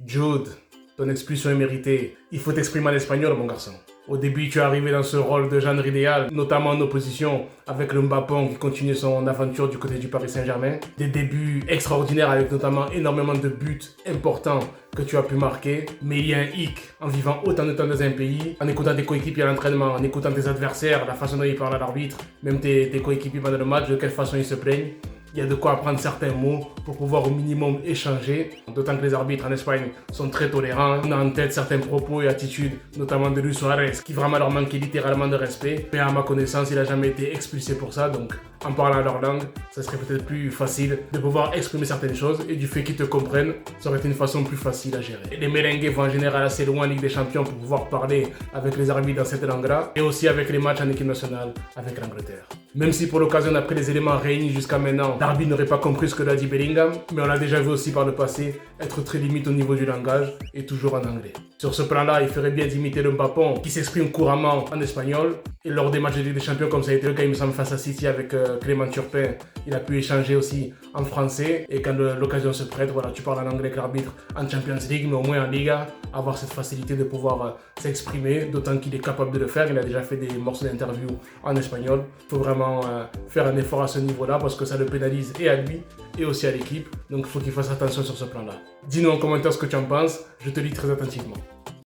Jude, ton expulsion est méritée. Il faut t'exprimer en espagnol, mon garçon. Au début, tu es arrivé dans ce rôle de genre idéal, notamment en opposition avec le Mbappé qui continue son aventure du côté du Paris Saint-Germain. Des débuts extraordinaires avec notamment énormément de buts importants que tu as pu marquer. Mais il y a un hic en vivant autant de temps dans un pays, en écoutant tes coéquipiers à l'entraînement, en écoutant tes adversaires, la façon dont ils parlent à l'arbitre, même tes coéquipiers pendant le match, de quelle façon ils se plaignent. Il y a de quoi apprendre certains mots pour pouvoir au minimum échanger. D'autant que les arbitres en Espagne sont très tolérants. On a en tête certains propos et attitudes, notamment de Luis Suarez, qui vraiment leur manquaient littéralement de respect. Mais à ma connaissance, il n'a jamais été expulsé pour ça. Donc, en parlant leur langue, ça serait peut-être plus facile de pouvoir exprimer certaines choses. Et du fait qu'ils te comprennent, ça aurait été une façon plus facile à gérer. Et les merengues vont en général assez loin en Ligue des Champions pour pouvoir parler avec les arbitres dans cette langue-là. Et aussi avec les matchs en équipe nationale avec l'Angleterre. Même si pour l'occasion, d'après les éléments réunis jusqu'à maintenant, l'arbitre n'aurait pas compris ce que l'a dit Bellingham, mais on l'a déjà vu aussi par le passé être très limite au niveau du langage et toujours en anglais. Sur ce plan-là, il ferait bien d'imiter le Mbappé qui s'exprime couramment en espagnol. Et lors des matchs de Ligue des Champions, comme ça a été le cas, il me semble, face à City avec Clément Turpin, il a pu échanger aussi en français. Et quand l'occasion se prête, voilà, tu parles en anglais avec l'arbitre en Champions League, mais au moins en Liga, avoir cette facilité de pouvoir s'exprimer, d'autant qu'il est capable de le faire. Il a déjà fait des morceaux d'interview en espagnol. Il faut vraiment faire un effort à ce niveau-là parce que ça le pénalise et à lui et aussi à l'équipe. Donc il faut qu'il fasse attention sur ce plan-là. Dis-nous en commentaire ce que tu en penses, je te lis très attentivement.